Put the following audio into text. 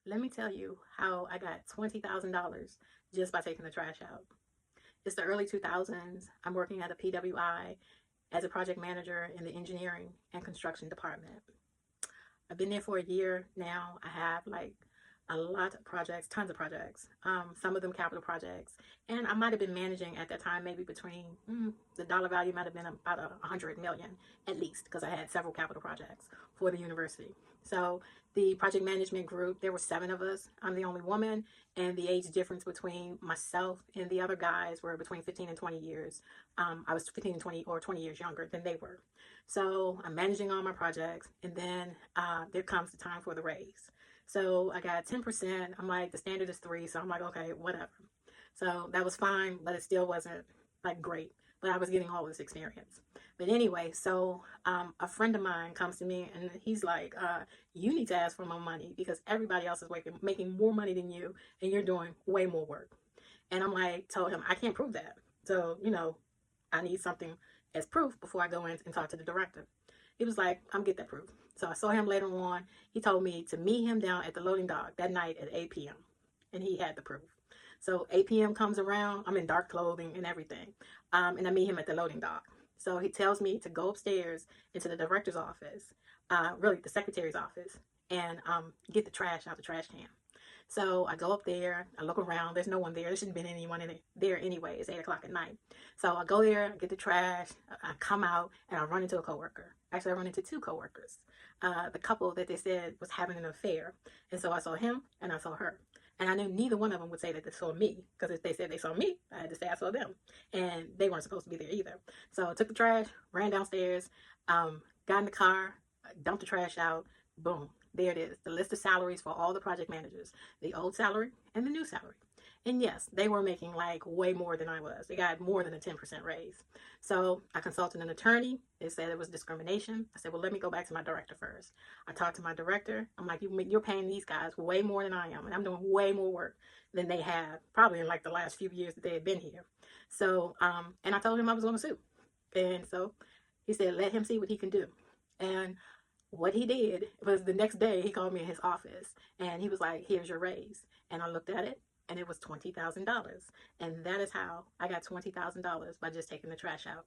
Let me tell you how I got $20,000 just by taking the trash out. It's the early 2000s. I'm working at a PWI as a project manager in the engineering and construction department. I've been there for a year now. I have like a lot of projects, tons of projects, some of them capital projects. And I might have been managing at that time, maybe between the dollar value might have been about 100 million at least, because I had several capital projects for the university. So the project management group, there were 7 of us. I'm the only woman, and the age difference between myself and the other guys were between 15 and 20 years. I was 15 and 20 or 20 years younger than they were. So I'm managing all my projects, and then there comes the time for the raise. So I got 10%. I'm like, the standard is 3, so I'm like, okay, whatever. So that was fine, but it still wasn't like great. But I was getting all this experience. But anyway, so a friend of mine comes to me and he's like, you need to ask for more money because everybody else is making more money than you, and you're doing way more work. And I'm like, told him, I can't prove that. So, I need something as proof before I go in and talk to the director. He was like, I'm get that proof. So I saw him later on. He told me to meet him down at the loading dock that night at 8 p.m. And he had the proof. So 8 p.m. comes around. I'm in dark clothing and everything. And I meet him at the loading dock. So he tells me to go upstairs into the director's office, really the secretary's office, and get the trash out the trash can. So I go up there, I look around, there's no one there. There shouldn't have been anyone in there anyway. It's 8 o'clock at night. So I go there, I get the trash, I come out, and I run into a coworker. Actually, I run into 2 coworkers. The couple that they said was having an affair. And so I saw him and I saw her. And I knew neither one of them would say that they saw me, because if they said they saw me, I had to say I saw them. And they weren't supposed to be there either. So I took the trash, ran downstairs, got in the car, dumped the trash out, boom, there it is, the list of salaries for all the project managers, the old salary and the new salary. And yes, they were making like way more than I was. They got more than a 10% raise. So I consulted an attorney. They said it was discrimination. I said, well, let me go back to my director first. I talked to my director. I'm like, you're paying these guys way more than I am. And I'm doing way more work than they have, probably in like the last few years that they had been here. So, and I told him I was going to sue. And so he said, let him see what he can do. And what he did was the next day he called me in his office and he was like, here's your raise. And I looked at it and it was $20,000. And that is how I got $20,000 by just taking the trash out.